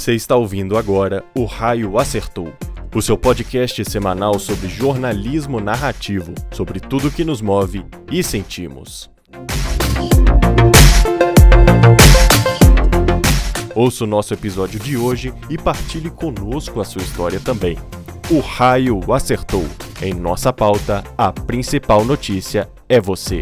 Você está ouvindo agora O Raio Acertou, o seu podcast semanal sobre jornalismo narrativo, sobre tudo que nos move e sentimos. Ouça o nosso episódio de hoje e partilhe conosco a sua história também. O Raio Acertou. Em nossa pauta, a principal notícia é você.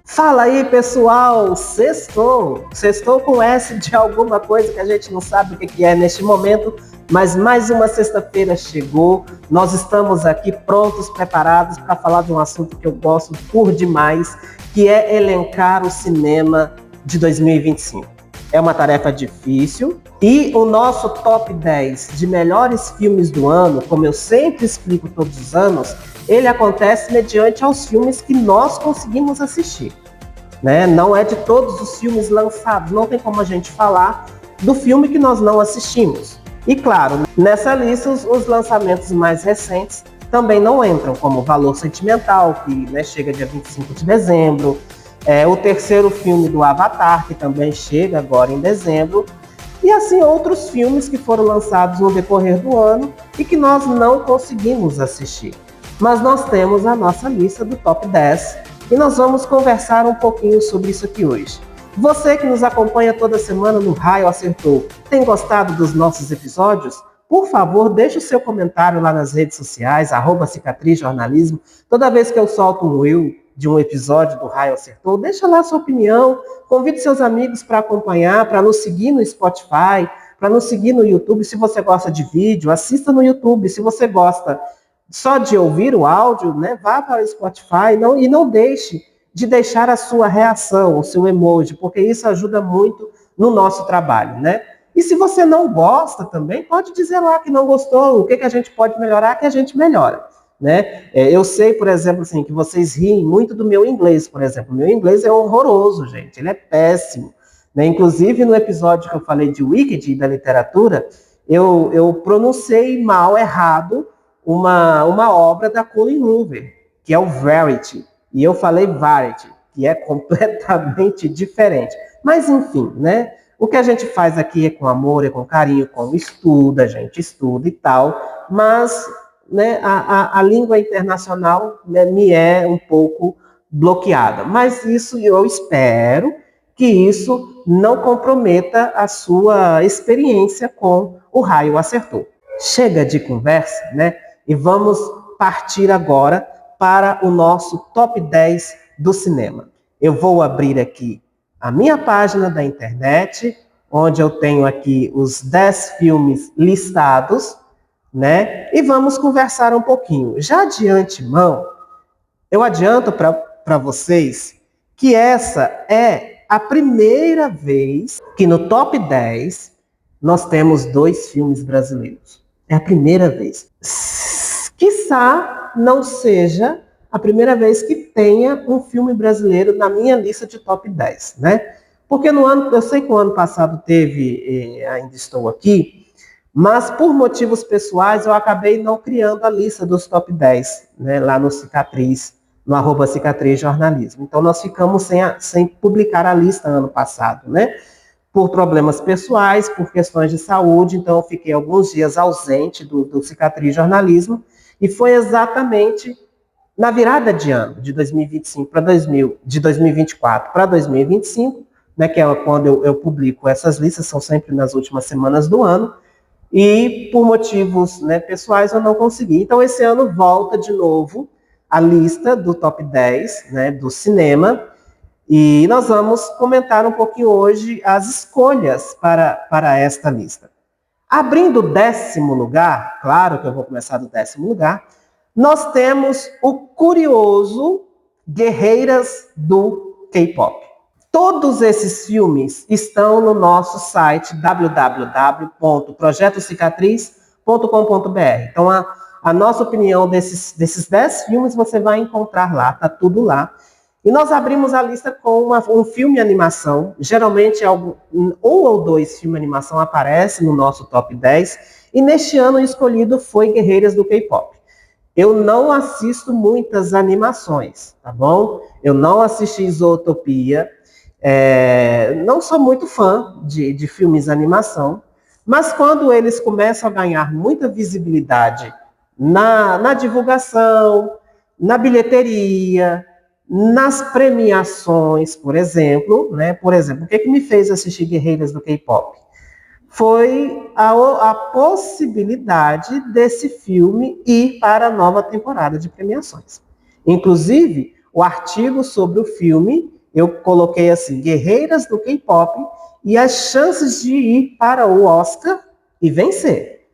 Fala aí, pessoal! Sextou! Sextou com S de alguma coisa que a gente não sabe o que é neste momento, mas mais uma sexta-feira chegou. Nós estamos aqui prontos, preparados para falar de um assunto que eu gosto por demais, que é elencar o cinema de 2025. É uma tarefa difícil e o nosso top 10 de melhores filmes do ano, como eu sempre explico todos os anos, ele acontece mediante aos filmes que nós conseguimos assistir. Né? Não é de todos os filmes lançados, não tem como a gente falar do filme que nós não assistimos. E claro, nessa lista os lançamentos mais recentes também não entram, como Valor Sentimental, que chega dia 25 de dezembro, o terceiro filme do Avatar, que também chega agora em dezembro, e assim outros filmes que foram lançados no decorrer do ano e que nós não conseguimos assistir. Mas nós temos a nossa lista do top 10 e nós vamos conversar um pouquinho sobre isso aqui hoje. Você que nos acompanha toda semana no Raio Acertou, tem gostado dos nossos episódios? Por favor, deixe o seu comentário lá nas redes sociais, @cicatrizjornalismo. Toda vez que eu solto um reel de um episódio do Raio Acertou, deixa lá a sua opinião, convide seus amigos para acompanhar, para nos seguir no Spotify, para nos seguir no YouTube. Se você gosta de vídeo, assista no YouTube. Se você gosta só de ouvir o áudio, vá para o Spotify e não deixe de deixar a sua reação, o seu emoji, porque isso ajuda muito no nosso trabalho, E se você não gosta também, pode dizer lá que não gostou, o que a gente pode melhorar, que a gente melhora, Eu sei, por exemplo, assim, que vocês riem muito do meu inglês, por exemplo. Meu inglês é horroroso, gente, ele é péssimo, Inclusive, no episódio que eu falei de Wicked e da literatura, eu pronunciei mal, errado, uma obra da Colleen Hoover, que é o Verity, e eu falei Variety, que é completamente diferente. Mas enfim, O que a gente faz aqui é com amor, é com carinho, com estudo, a gente estuda e tal, mas a língua internacional me é um pouco bloqueada. Mas isso eu espero que isso não comprometa a sua experiência com o Raio Acertou. Chega de conversa, E vamos partir agora para o nosso top 10 do cinema. Eu vou abrir aqui a minha página da internet, onde eu tenho aqui os 10 filmes listados, E vamos conversar um pouquinho. Já de antemão, eu adianto para vocês que essa é a primeira vez que no top 10 nós temos 2 filmes brasileiros. É a primeira vez. Quiçá não seja a primeira vez que tenha um filme brasileiro na minha lista de top 10, Porque eu sei que o ano passado teve, ainda estou aqui, mas por motivos pessoais eu acabei não criando a lista dos top 10, lá no Cicatriz, no @cicatrizjornalismo. Então nós ficamos sem publicar a lista ano passado, Por problemas pessoais, por questões de saúde, então eu fiquei alguns dias ausente do Cicatriz Jornalismo, e foi exatamente na virada de ano, de 2025 de 2024 para 2025, que é quando eu publico essas listas, são sempre nas últimas semanas do ano, e por motivos pessoais eu não consegui. Então esse ano volta de novo a lista do top 10 do cinema, e nós vamos comentar um pouquinho hoje as escolhas para esta lista. Abrindo o 10º lugar, claro que eu vou começar do 10º lugar, nós temos o curioso Guerreiras do K-pop. Todos esses filmes estão no nosso site www.projetocicatriz.com.br. Então, a nossa opinião desses 10 filmes você vai encontrar lá, tá tudo lá. E nós abrimos a lista com um filme animação, geralmente um ou 2 filmes de animação aparecem no nosso top 10, e neste ano o escolhido foi Guerreiras do K-pop. Eu não assisto muitas animações, tá bom? Eu não assisti Zootopia, Não sou muito fã de filmes de animação, mas quando eles começam a ganhar muita visibilidade na divulgação, na bilheteria, nas premiações, por exemplo, né? Por exemplo, o que me fez assistir Guerreiras do K-pop? Foi a possibilidade desse filme ir para a nova temporada de premiações. Inclusive, o artigo sobre o filme, eu coloquei assim, Guerreiras do K-pop e as chances de ir para o Oscar e vencer.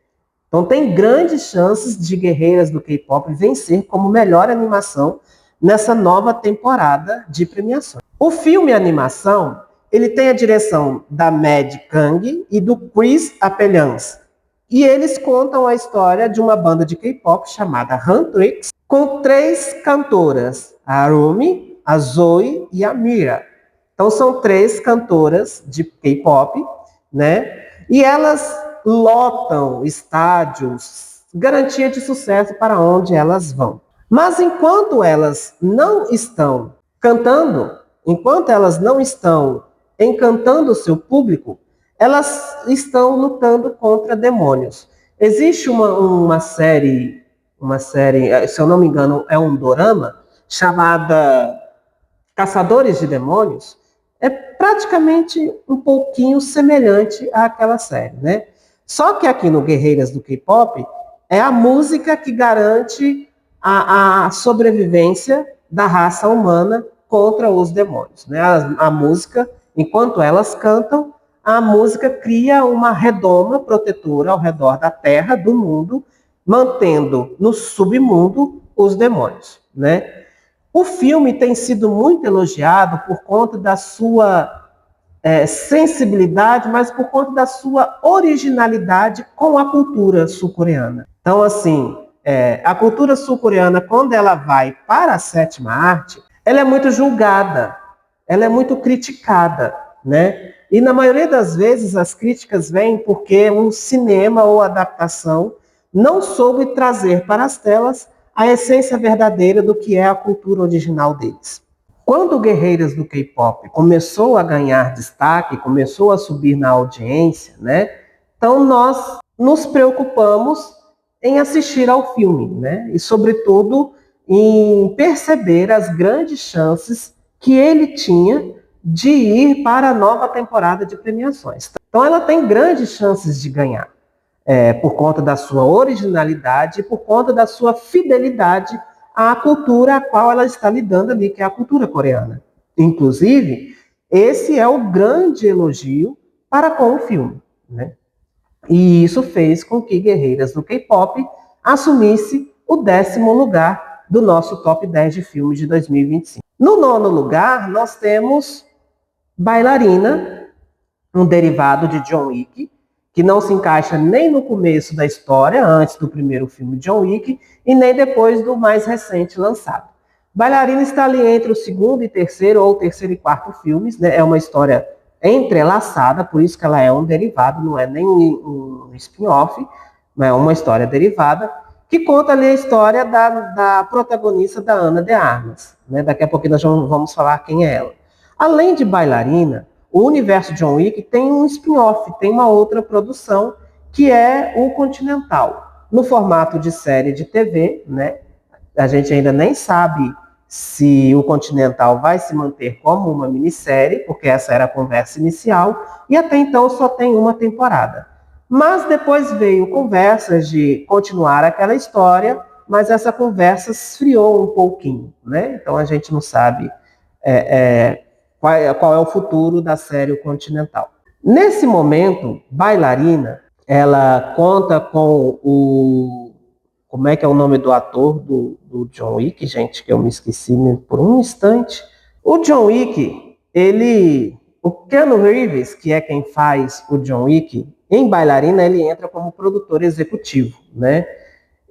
Então tem grandes chances de Guerreiras do K-pop vencer como melhor animação nessa nova temporada de premiações. O filme animação, ele tem a direção da Mad Kang e do Chris Apelians. E eles contam a história de uma banda de K-pop chamada Huntrix, com 3 cantoras, a Arumi, a Zoe e a Mira. Então são 3 cantoras de K-pop, né? E elas lotam estádios, garantia de sucesso para onde elas vão. Mas enquanto elas não estão cantando, enquanto elas não estão encantando o seu público, elas estão lutando contra demônios. Existe uma série, se eu não me engano, é um dorama, chamada Caçadores de Demônios. É praticamente um pouquinho semelhante àquela série, né? Só que aqui no Guerreiras do K-pop, é a música que garante a sobrevivência da raça humana contra os demônios, né? A música, enquanto elas cantam, a música cria uma redoma protetora ao redor da Terra, do mundo, mantendo no submundo os demônios, né? O filme tem sido muito elogiado por conta da sua sensibilidade, mas por conta da sua originalidade com a cultura sul-coreana. Então, assim, a cultura sul-coreana, quando ela vai para a 7ª arte, ela é muito julgada, ela é muito criticada, né? E na maioria das vezes as críticas vêm porque um cinema ou adaptação não soube trazer para as telas a essência verdadeira do que é a cultura original deles. Quando Guerreiras do K-pop começou a ganhar destaque, começou a subir na audiência, né? Então nós nos preocupamos em assistir ao filme, né? E sobretudo em perceber as grandes chances que ele tinha de ir para a nova temporada de premiações. Então ela tem grandes chances de ganhar, por conta da sua originalidade e por conta da sua fidelidade à cultura a qual ela está lidando ali, que é a cultura coreana. Inclusive, esse é o grande elogio para com o filme, né? E isso fez com que Guerreiras do K-pop assumisse o 10º lugar do nosso top 10 de filmes de 2025. No 9º lugar, nós temos Bailarina, um derivado de John Wick, que não se encaixa nem no começo da história, antes do primeiro filme John Wick, e nem depois do mais recente lançado. Bailarina está ali entre o 2º e 3º, ou 3º e 4º filmes, né? É uma história entrelaçada, por isso que ela é um derivado, não é nem um spin-off, mas é uma história derivada, que conta ali a história da protagonista da Ana de Armas, né? Daqui a pouquinho nós vamos falar quem é ela. Além de Bailarina, o universo John Wick tem um spin-off, tem uma outra produção, que é o Continental, no formato de série de TV, né? A gente ainda nem sabe se o Continental vai se manter como uma minissérie, porque essa era a conversa inicial, e até então só tem uma temporada. Mas depois veio conversas de continuar aquela história, mas essa conversa esfriou um pouquinho, né? Então a gente não sabe qual é o futuro da série O Continental. Nesse momento, Bailarina, ela conta com como é que é o nome do ator do John Wick, gente, que eu me esqueci por um instante. O John Wick, o Keanu Reeves, que é quem faz o John Wick, em Bailarina ele entra como produtor executivo, né?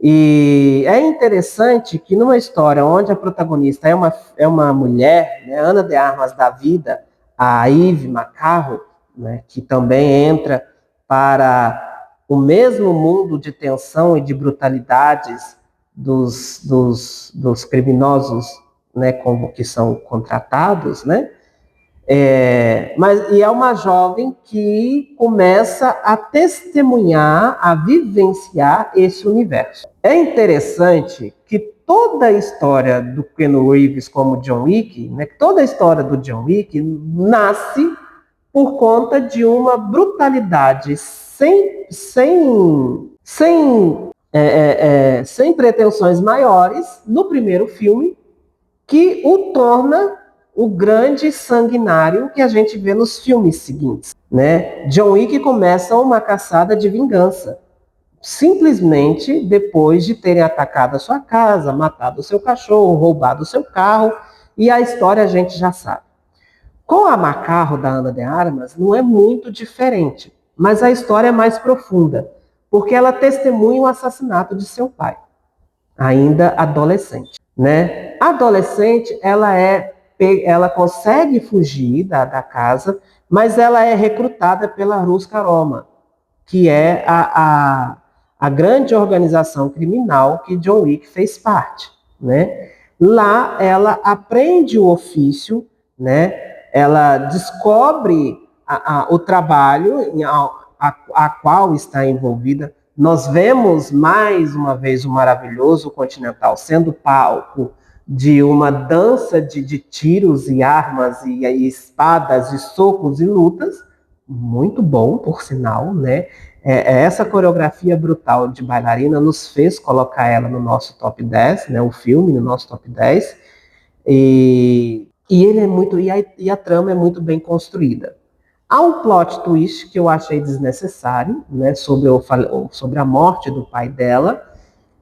E é interessante que numa história onde a protagonista é uma mulher, né, Ana de Armas da vida, a Eve Macarro, né, que também entra para o mesmo mundo de tensão e de brutalidades dos criminosos, né, como que são contratados, né? E é uma jovem que começa a testemunhar, a vivenciar esse universo. É interessante que toda a história do Keanu Reeves como John Wick, né, toda a história do John Wick nasce por conta de uma brutalidade sem pretensões maiores no primeiro filme, que o torna o grande sanguinário que a gente vê nos filmes seguintes, né? John Wick começa uma caçada de vingança, simplesmente depois de terem atacado a sua casa, matado o seu cachorro, roubado o seu carro, e a história a gente já sabe. Com a Macarro, da Ana de Armas, não é muito diferente, mas a história é mais profunda, porque ela testemunha o assassinato de seu pai, ainda adolescente, né? Adolescente, ela consegue fugir da casa, mas ela é recrutada pela Ruska Roma, que é a grande organização criminal que John Wick fez parte, né? Lá ela aprende o ofício, né? Ela descobre o trabalho a qual está envolvida. Nós vemos mais uma vez o maravilhoso Continental sendo palco de uma dança de tiros e armas e espadas e socos e lutas, muito bom, por sinal, né? Essa coreografia brutal de bailarina nos fez colocar ela no nosso top 10, né? O filme no nosso top 10. E ele é muito. E a trama é muito bem construída. Há um plot twist que eu achei desnecessário, né? Sobre a morte do pai dela.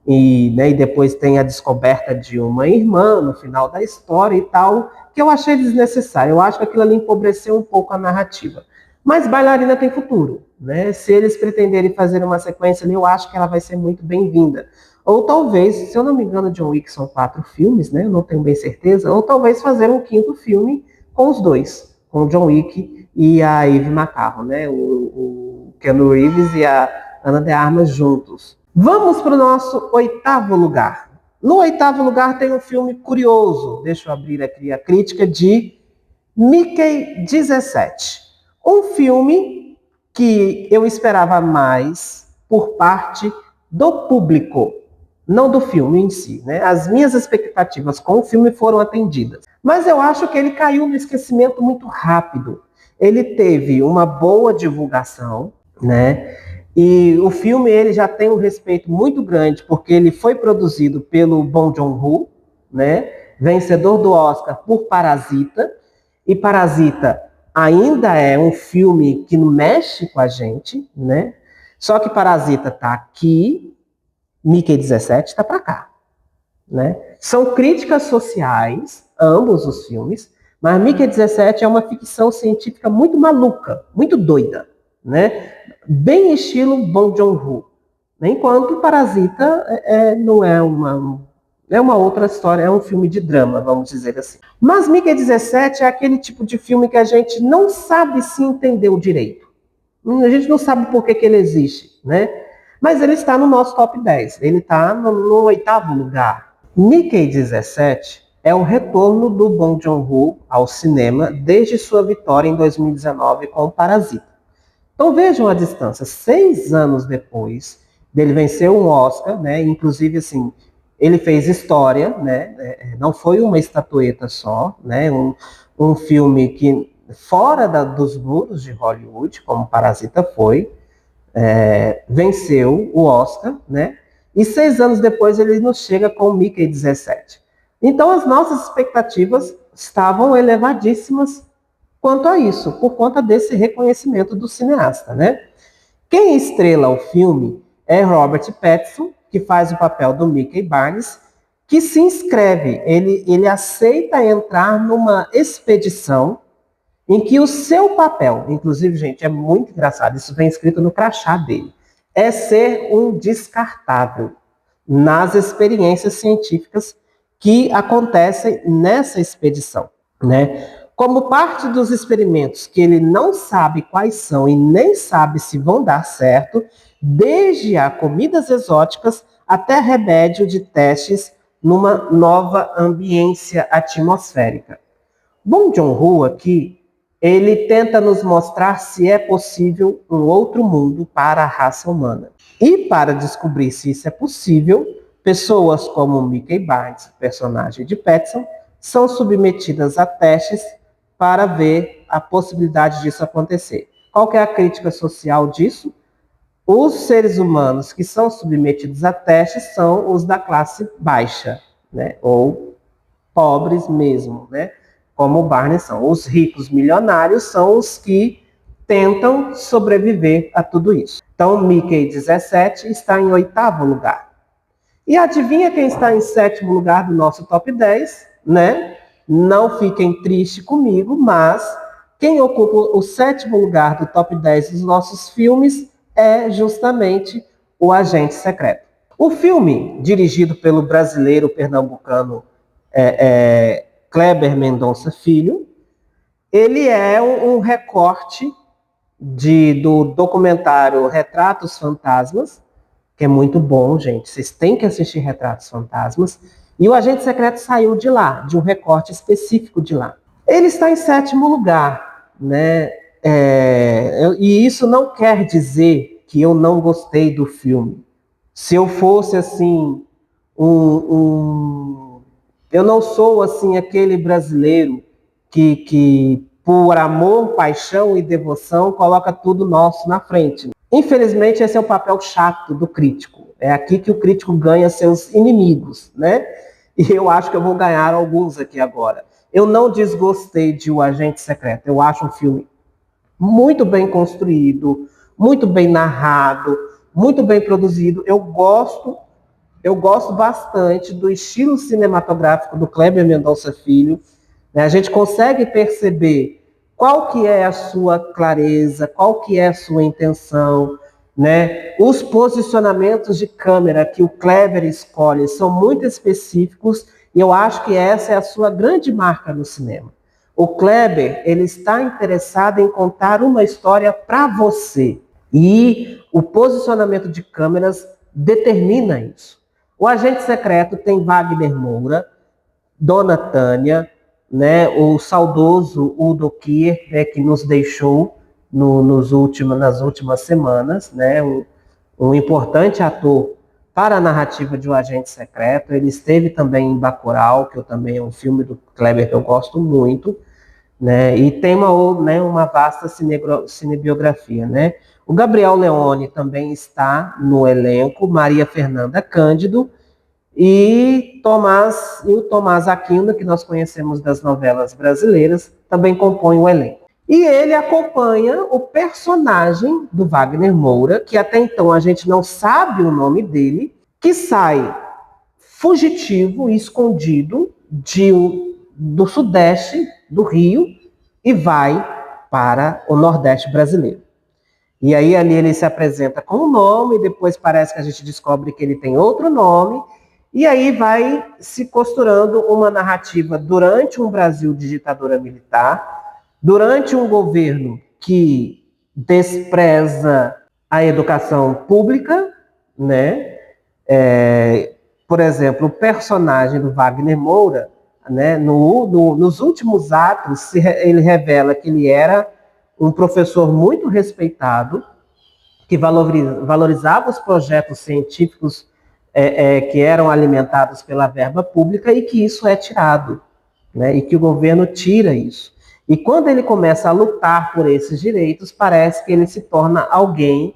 Né, e depois tem a descoberta de uma irmã no final da história e tal, que eu achei desnecessário. Eu acho que aquilo ali empobreceu um pouco a narrativa. Mas Bailarina tem futuro, né? Se eles pretenderem fazer uma sequência ali, eu acho que ela vai ser muito bem-vinda. Ou talvez, se eu não me engano, John Wick são 4 filmes, né? Eu não tenho bem certeza. Ou talvez fazer um 5º filme com os dois, com o John Wick e a Eve Macarro, né? O Keanu Reeves e a Ana de Armas juntos. Vamos para o nosso 8º lugar. No 8º lugar tem um filme curioso. Deixa eu abrir aqui a crítica de Mickey 17. Um filme que eu esperava mais por parte do público, não do filme em si, né? As minhas expectativas com o filme foram atendidas. Mas eu acho que ele caiu no esquecimento muito rápido. Ele teve uma boa divulgação, né? E o filme ele já tem um respeito muito grande, porque ele foi produzido pelo Bong Joon-ho, né? Vencedor do Oscar por Parasita. E Parasita ainda é um filme que mexe com a gente, né? Só que Parasita está aqui, Mickey 17 está para cá, né? São críticas sociais, ambos os filmes, mas Mickey 17 é uma ficção científica muito maluca, muito doida, né? Bem estilo Bong Joon-ho. Enquanto Parasita não é uma outra história, é um filme de drama, vamos dizer assim. Mas Mickey 17 é aquele tipo de filme que a gente não sabe se entendeu direito. A gente não sabe por que ele existe, né? Mas ele está no nosso top 10. Ele está no 8º lugar. Mickey 17 é o retorno do Bong Joon-ho ao cinema desde sua vitória em 2019 com Parasita. Então vejam a distância. 6 anos depois dele vencer um Oscar, né? Inclusive, assim, ele fez história, né? Não foi uma estatueta só, né? Um filme que, fora dos muros de Hollywood, como Parasita foi, venceu o Oscar, né? E 6 anos depois ele nos chega com o Mickey 17. Então as nossas expectativas estavam elevadíssimas quanto a isso, por conta desse reconhecimento do cineasta, né? Quem estrela o filme é Robert Pattinson, que faz o papel do Mickey Barnes, que se inscreve, ele aceita entrar numa expedição em que o seu papel, inclusive, gente, é muito engraçado, isso vem escrito no crachá dele, é ser um descartável nas experiências científicas que acontecem nessa expedição, né? Como parte dos experimentos que ele não sabe quais são e nem sabe se vão dar certo, desde a comidas exóticas até remédio de testes numa nova ambiência atmosférica. Bong Joon-ho aqui ele tenta nos mostrar se é possível um outro mundo para a raça humana. E para descobrir se isso é possível, pessoas como Mickey Barnes, personagem de Petson, são submetidas a testes para ver a possibilidade disso acontecer. Qual que é a crítica social disso? Os seres humanos que são submetidos a testes são os da classe baixa, né? Ou pobres mesmo, né? Como o Barney são. Os ricos milionários são os que tentam sobreviver a tudo isso. Então, Mickey 17 está em 8º lugar. E adivinha quem está em 7º lugar do nosso top 10, né? Não fiquem tristes comigo, mas quem ocupa o 7º lugar do top 10 dos nossos filmes é justamente O Agente Secreto. O filme, dirigido pelo brasileiro pernambucano Kleber Mendonça Filho, ele é um recorte do documentário Retratos Fantasmas, que é muito bom, gente. Vocês têm que assistir Retratos Fantasmas. E O Agente Secreto saiu de lá, de um recorte específico de lá. Ele está em 7º lugar, né? E isso não quer dizer que eu não gostei do filme. Se eu fosse, assim, eu não sou, assim, aquele brasileiro que por amor, paixão e devoção, coloca tudo nosso na frente. Infelizmente, esse é o papel chato do crítico. É aqui que o crítico ganha seus inimigos, né? E eu acho que eu vou ganhar alguns aqui agora. Eu não desgostei de O Agente Secreto. Eu acho um filme muito bem construído, muito bem narrado, muito bem produzido. Eu gosto bastante do estilo cinematográfico do Kleber Mendonça Filho. A gente consegue perceber qual que é a sua clareza, qual que é a sua intenção, né? Os posicionamentos de câmera que o Kleber escolhe são muito específicos e eu acho que essa é a sua grande marca no cinema. O Kleber, ele está interessado em contar uma história para você e o posicionamento de câmeras determina isso. O Agente Secreto tem Wagner Moura, Dona Tânia, né, o saudoso Udo Kier, né, que nos deixou nas últimas semanas, né, um importante ator para a narrativa de O Agente Secreto. Ele esteve também em Bacurau, que também é um filme do Kleber que eu gosto muito, né, e tem uma vasta cinebiografia. Né. O Gabriel Leone também está no elenco, Maria Fernanda Cândido, e o Tomás Aquino, que nós conhecemos das novelas brasileiras, também compõe o elenco. E ele acompanha o personagem do Wagner Moura, que até então a gente não sabe o nome dele, que sai fugitivo e escondido do sudeste do Rio e vai para o nordeste brasileiro. E aí ali ele se apresenta com um nome, depois parece que a gente descobre que ele tem outro nome, e aí vai se costurando uma narrativa durante um Brasil de ditadura militar, durante um governo que despreza a educação pública, né? Por exemplo, o personagem do Wagner Moura, né? Nos últimos atos, ele revela que ele era um professor muito respeitado, que valorizava os projetos científicos que eram alimentados pela verba pública e que isso é tirado, né? E que o governo tira isso. E quando ele começa a lutar por esses direitos, parece que ele se torna alguém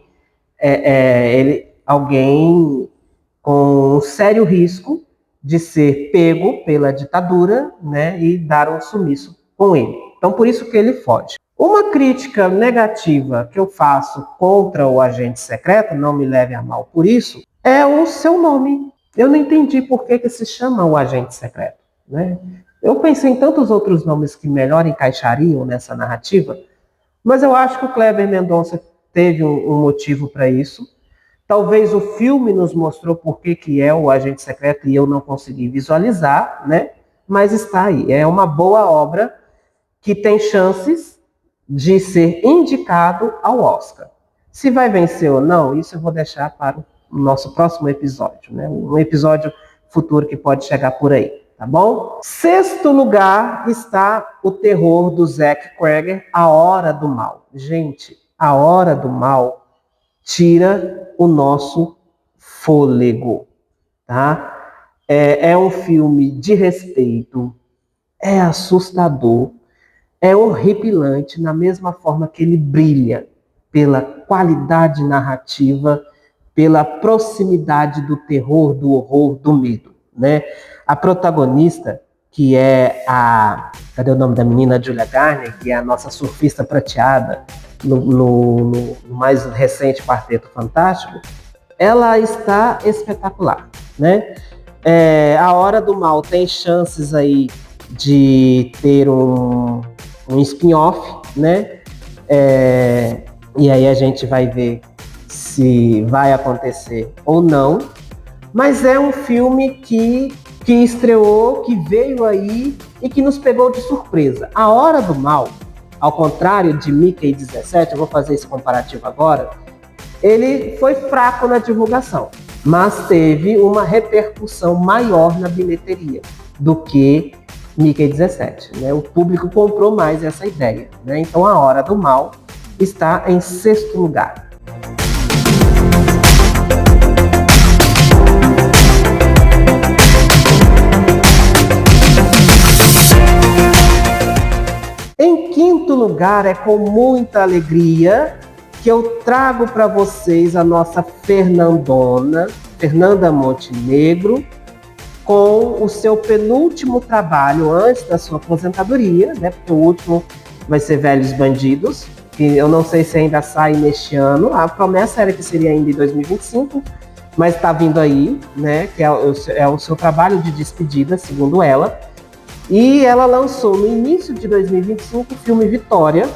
com um sério risco de ser pego pela ditadura, né? E dar um sumiço com ele. Então, por isso que ele foge. Uma crítica negativa que eu faço contra O Agente Secreto, não me leve a mal por isso, é o seu nome. Eu não entendi por que se chama O Agente Secreto, né? Eu pensei em tantos outros nomes que melhor encaixariam nessa narrativa, mas eu acho que o Kleber Mendonça teve um motivo para isso. Talvez o filme nos mostrou por que é O Agente Secreto e eu não consegui visualizar, né? Mas está aí. É uma boa obra que tem chances de ser indicado ao Oscar. Se vai vencer ou não, isso eu vou deixar para o nosso próximo episódio, né? Um episódio futuro que pode chegar por aí, tá tá bom? Sexto lugar está o terror do Zach Cregger, A Hora do Mal. Gente, A Hora do Mal tira o nosso fôlego, tá? É um filme de respeito, é assustador, é horripilante, na mesma forma que ele brilha pela qualidade narrativa, pela proximidade do terror, do horror, do medo, né? A protagonista, que é cadê o nome da menina? Julia Garner, que é a nossa surfista prateada no mais recente Quarteto Fantástico, ela está espetacular, né? A Hora do Mal tem chances aí de ter um spin-off, né? E aí a gente vai ver se vai acontecer ou não. Mas é um filme que estreou, que veio aí e que nos pegou de surpresa. A Hora do Mal, ao contrário de Mickey 17, eu vou fazer esse comparativo agora, ele foi fraco na divulgação, mas teve uma repercussão maior na bilheteria do que Mickey 17. Né? O público comprou mais essa ideia. Né? Então, A Hora do Mal está em sexto lugar. Em quinto lugar, é com muita alegria que eu trago para vocês a nossa Fernanda Montenegro, com o seu penúltimo trabalho antes da sua aposentadoria, né? Porque o último vai ser Velhos Bandidos, que eu não sei se ainda sai neste ano. A promessa era que seria ainda em 2025, mas está vindo aí, né? Que é o seu trabalho de despedida, segundo ela. E ela lançou no início de 2025 o filme Vitória,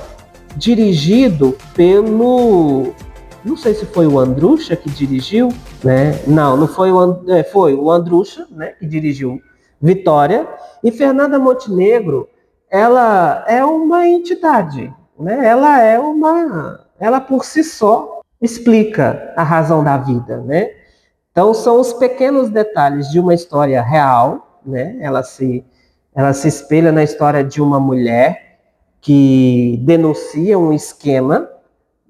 dirigido pelo... Não sei se foi o Andrucha que dirigiu, né? Não foi foi o Andrucha, né, que dirigiu Vitória. E Fernanda Montenegro, ela é uma entidade, né? Ela por si só explica a razão da vida, né? Então são os pequenos detalhes de uma história real, né? Ela se espelha na história de uma mulher que denuncia um esquema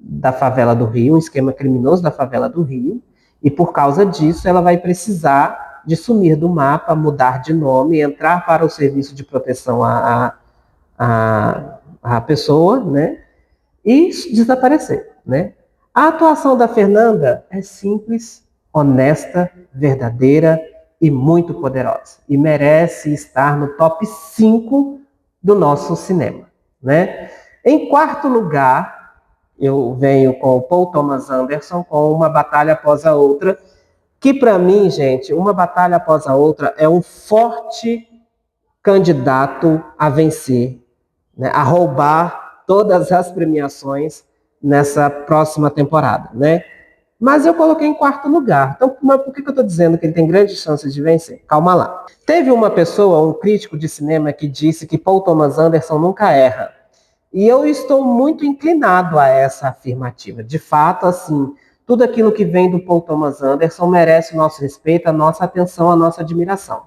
da favela do Rio, um esquema criminoso da favela do Rio, e por causa disso ela vai precisar de sumir do mapa, mudar de nome, entrar para o serviço de proteção à pessoa, né, e desaparecer, né. A atuação da Fernanda é simples, honesta, verdadeira e muito poderosa, e merece estar no top 5 do nosso cinema, né. Em quarto lugar, eu venho com o Paul Thomas Anderson, com Uma Batalha Após a Outra, que para mim, gente, Uma Batalha Após a Outra é um forte candidato a vencer, né, a roubar todas as premiações nessa próxima temporada, né? Mas eu coloquei em quarto lugar. Então, por que eu estou dizendo que ele tem grandes chances de vencer? Calma lá. Teve uma pessoa, um crítico de cinema, que disse que Paul Thomas Anderson nunca erra. E eu estou muito inclinado a essa afirmativa. De fato, assim, tudo aquilo que vem do Paul Thomas Anderson merece o nosso respeito, a nossa atenção, a nossa admiração.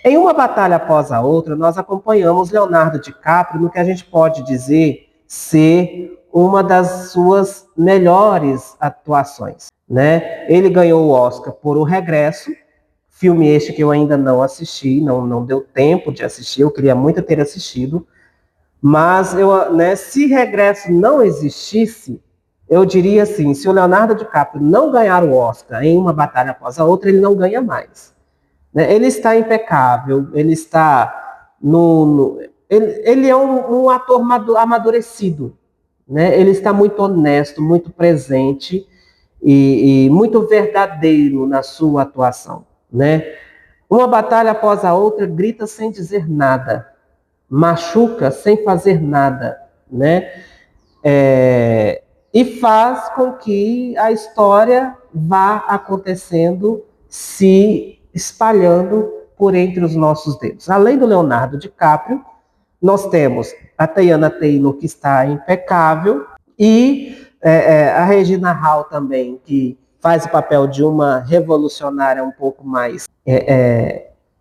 Em Uma Batalha Após a Outra, nós acompanhamos Leonardo DiCaprio no que a gente pode dizer ser uma das suas melhores atuações, né? Ele ganhou o Oscar por O Regresso, filme este que eu ainda não assisti, não deu tempo de assistir, eu queria muito ter assistido. Mas se Regresso não existisse, eu diria assim, se o Leonardo DiCaprio não ganhar o Oscar em Uma Batalha Após a Outra, ele não ganha mais. Né? Ele está impecável, ele está ele é um ator amadurecido. Né? Ele está muito honesto, muito presente e muito verdadeiro na sua atuação. Né? Uma Batalha Após a Outra grita sem dizer nada. Machuca sem fazer nada, né? E faz com que a história vá acontecendo, se espalhando por entre os nossos dedos. Além do Leonardo DiCaprio, nós temos a Teyana Taylor, que está impecável, e a Regina Hall também, que faz o papel de uma revolucionária um pouco mais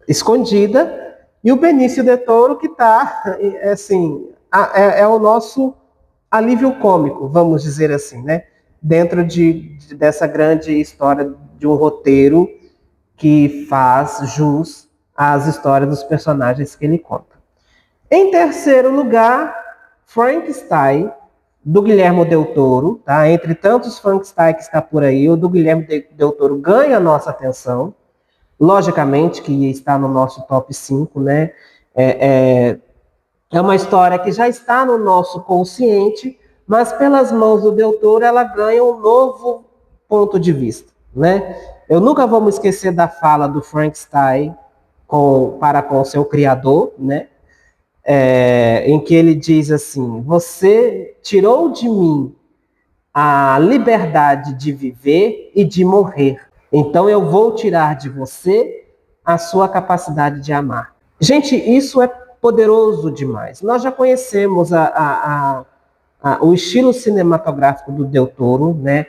escondida. E o Benício Del Toro que está, assim, é o nosso alívio cômico, vamos dizer assim, né? Dentro dessa grande história de um roteiro que faz jus às histórias dos personagens que ele conta. Em terceiro lugar, Frankenstein, do Guilherme Del Toro, tá? Entre tantos Frankenstein que está por aí, o do Guilherme Del Toro ganha a nossa atenção, logicamente que está no nosso top 5, né? É uma história que já está no nosso consciente, mas pelas mãos do Del Toro ela ganha um novo ponto de vista, né? Eu nunca vou me esquecer da fala do Frankenstein para com seu criador, né? Em que ele diz assim: você tirou de mim a liberdade de viver e de morrer, então eu vou tirar de você a sua capacidade de amar. Gente, isso é poderoso demais. Nós já conhecemos o estilo cinematográfico do Del Toro, né?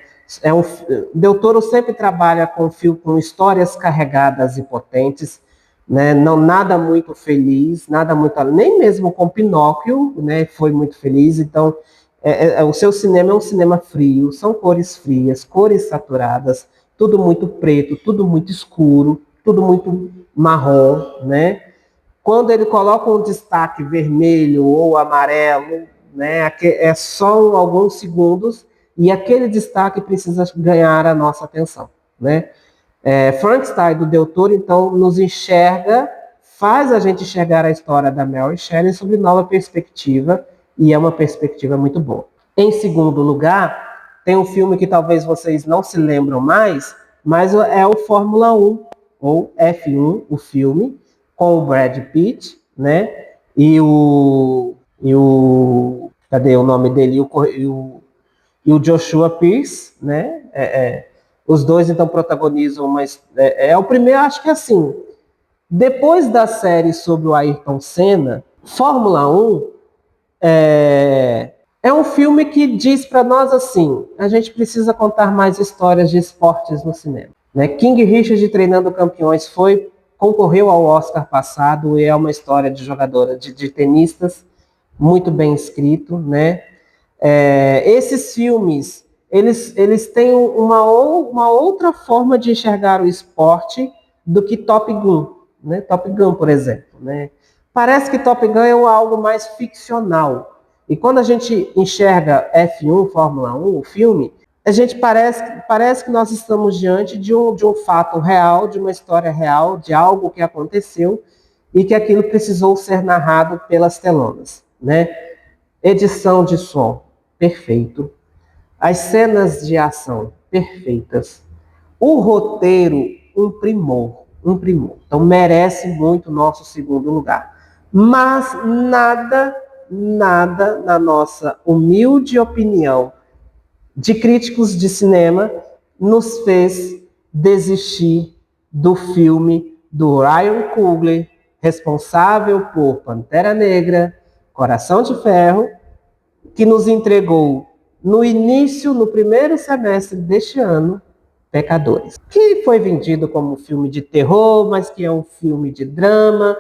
Del Toro sempre trabalha com histórias carregadas e potentes, né? Não nada muito feliz, nada muito, nem mesmo com Pinóquio, né? Foi muito feliz. Então, o seu cinema é um cinema frio, são cores frias, cores saturadas, tudo muito preto, tudo muito escuro, tudo muito marrom, né? Quando ele coloca um destaque vermelho ou amarelo, né, é só alguns segundos e aquele destaque precisa ganhar a nossa atenção, né? Frankenstein do Del Toro, então, nos enxerga, faz a gente enxergar a história da Mary Shelley sob nova perspectiva, e é uma perspectiva muito boa. Em segundo lugar, tem um filme que talvez vocês não se lembram mais, mas é o Fórmula 1, ou F1, o filme, com o Brad Pitt, né? Cadê o nome dele? E o Joshua Pierce, né? Os dois então protagonizam o primeiro, acho que assim, depois da série sobre o Ayrton Senna, Fórmula 1 é um filme que diz para nós assim: a gente precisa contar mais histórias de esportes no cinema, né? King Richard Treinando Campeões concorreu ao Oscar passado e é uma história de jogadora, de tenistas, muito bem escrito, né? Esses filmes, eles têm uma outra forma de enxergar o esporte do que Top Gun, né? Top Gun, por exemplo, né? Parece que Top Gun é algo mais ficcional. E quando a gente enxerga F1, Fórmula 1, o filme, a gente parece que nós estamos diante de um fato real, de uma história real, de algo que aconteceu e que aquilo precisou ser narrado pelas telonas, né? Edição de som, perfeito. As cenas de ação, perfeitas. O roteiro, um primor, um primor. Então merece muito nosso segundo lugar. Mas nada, na nossa humilde opinião, de críticos de cinema, nos fez desistir do filme do Ryan Coogler, responsável por Pantera Negra, Coração de Ferro, que nos entregou no primeiro semestre deste ano, Pecadores, que foi vendido como um filme de terror, mas que é um filme de drama.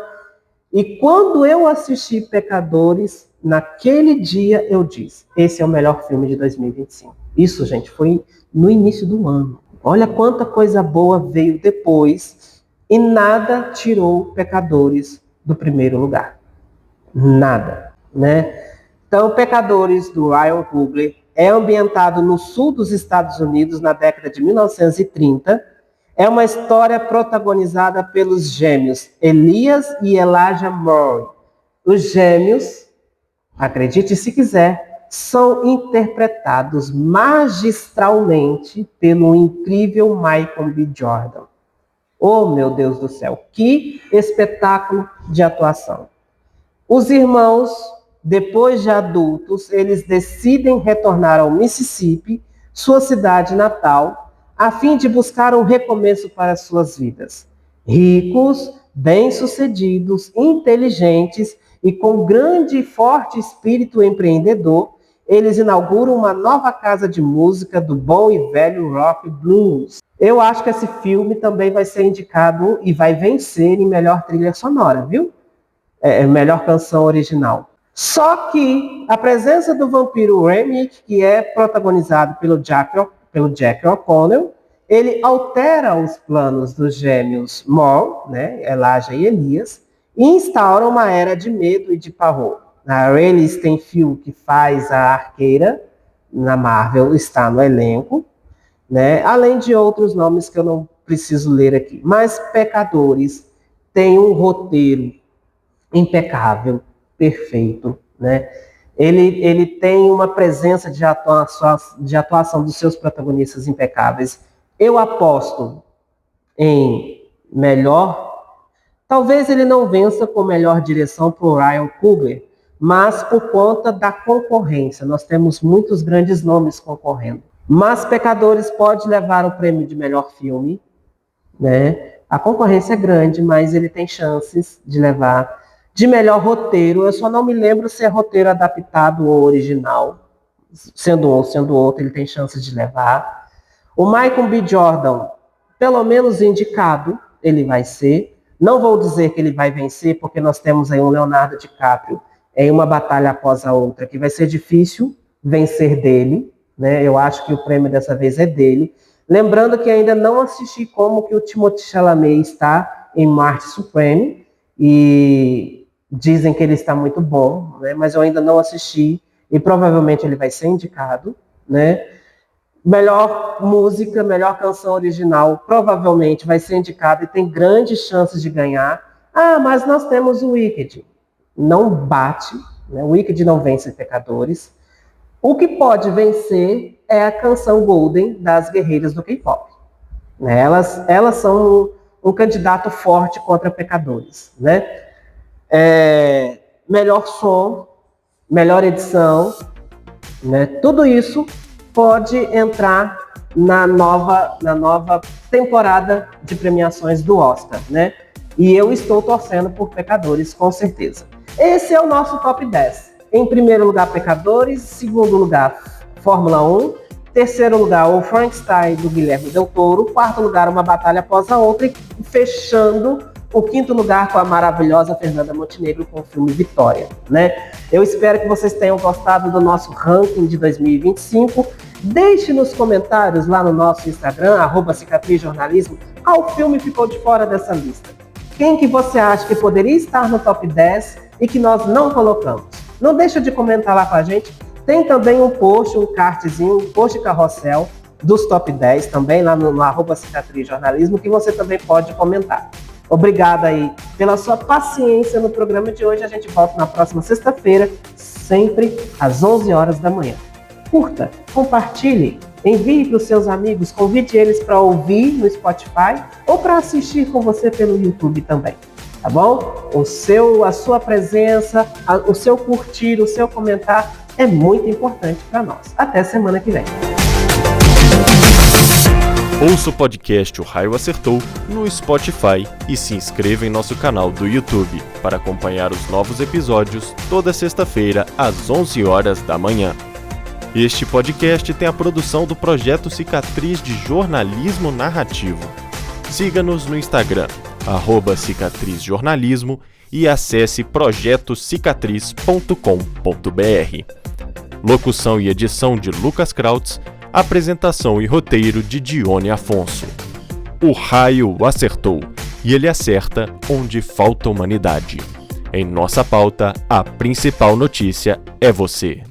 E quando eu assisti Pecadores, naquele dia eu disse: esse é o melhor filme de 2025. Isso, gente, foi no início do ano. Olha quanta coisa boa veio depois e nada tirou Pecadores do primeiro lugar. Nada, né? Então, Pecadores, do Ryan Coogler, é ambientado no sul dos Estados Unidos na década de 1930. É uma história protagonizada pelos gêmeos Elias e Elijah Moore. Os gêmeos, acredite se quiser, são interpretados magistralmente pelo incrível Michael B. Jordan. Oh, meu Deus do céu, que espetáculo de atuação. Os irmãos, depois de adultos, eles decidem retornar ao Mississippi, sua cidade natal, a fim de buscar um recomeço para suas vidas. Ricos, bem-sucedidos, inteligentes e com grande e forte espírito empreendedor, eles inauguram uma nova casa de música do bom e velho rock blues. Eu acho que esse filme também vai ser indicado e vai vencer em melhor trilha sonora, viu? melhor canção original. Só que a presença do vampiro Remick, que é protagonizado pelo Jack O'Connell, ele altera os planos dos gêmeos Moore, né, Elijah e Elias, e instaura uma era de medo e de pavor. A Rayleigh Stenfield, que faz a arqueira na Marvel, está no elenco, né, além de outros nomes que eu não preciso ler aqui. Mas Pecadores tem um roteiro impecável, perfeito, né? Ele tem uma presença de atuação dos seus protagonistas impecáveis. Eu aposto em melhor... Talvez ele não vença com melhor direção para o Ryan Coogler, mas por conta da concorrência. Nós temos muitos grandes nomes concorrendo. Mas Pecadores pode levar o prêmio de melhor filme, né? A concorrência é grande, mas ele tem chances de levar. De melhor roteiro, eu só não me lembro se é roteiro adaptado ou original. Sendo um ou sendo outro, ele tem chances de levar. O Michael B. Jordan, pelo menos indicado, ele vai ser. Não vou dizer que ele vai vencer, porque nós temos aí um Leonardo DiCaprio em uma batalha após a outra, que vai ser difícil vencer dele, né? Eu acho que o prêmio dessa vez é dele. Lembrando que ainda não assisti como que o Timothée Chalamet está em Marte Supreme, e dizem que ele está muito bom, né? Mas eu ainda não assisti, e provavelmente ele vai ser indicado, né? Melhor música, melhor canção original, provavelmente vai ser indicado e tem grandes chances de ganhar. Ah, mas nós temos o Wicked. Não bate, né? O Wicked não vence Pecadores. O que pode vencer é a canção Golden das guerreiras do K-pop. Né? Elas são um candidato forte contra Pecadores. Né? Melhor som, melhor edição, né? Tudo isso pode entrar na nova temporada de premiações do Oscar, né? E eu estou torcendo por Pecadores, com certeza. Esse é o nosso top 10. Em primeiro lugar, Pecadores. Segundo lugar, Fórmula 1. Terceiro lugar, o Frankenstein, do Guilherme Del Toro. Quarto lugar, Uma Batalha Após a Outra. E fechando o quinto lugar com a maravilhosa Fernanda Montenegro com o filme Vitória, né? Eu espero que vocês tenham gostado do nosso ranking de 2025. Deixe nos comentários lá no nosso Instagram, @cicatrizjornalismo, qual filme ficou de fora dessa lista. Quem que você acha que poderia estar no top 10 e que nós não colocamos? Não deixa de comentar lá com a gente. Tem também um post, um cartzinho, um post carrossel dos top 10 também lá no @cicatrizjornalismo, que você também pode comentar. Obrigada aí pela sua paciência no programa de hoje. A gente volta na próxima sexta-feira, sempre às 11 horas da manhã. Curta, compartilhe, envie para os seus amigos, convide eles para ouvir no Spotify ou para assistir com você pelo YouTube também, tá bom? A sua presença, o seu curtir, o seu comentar é muito importante para nós. Até semana que vem. Ouça o podcast O Raio Acertou no Spotify e se inscreva em nosso canal do YouTube para acompanhar os novos episódios toda sexta-feira às 11 horas da manhã. Este podcast tem a produção do Projeto Cicatriz de Jornalismo Narrativo. Siga-nos no Instagram, @cicatrizjornalismo, e acesse projetocicatriz.com.br. Locução e edição de Lucas Krautz. Apresentação e roteiro de Dione Afonso. O raio acertou, e ele acerta onde falta humanidade. Em nossa pauta, a principal notícia é você.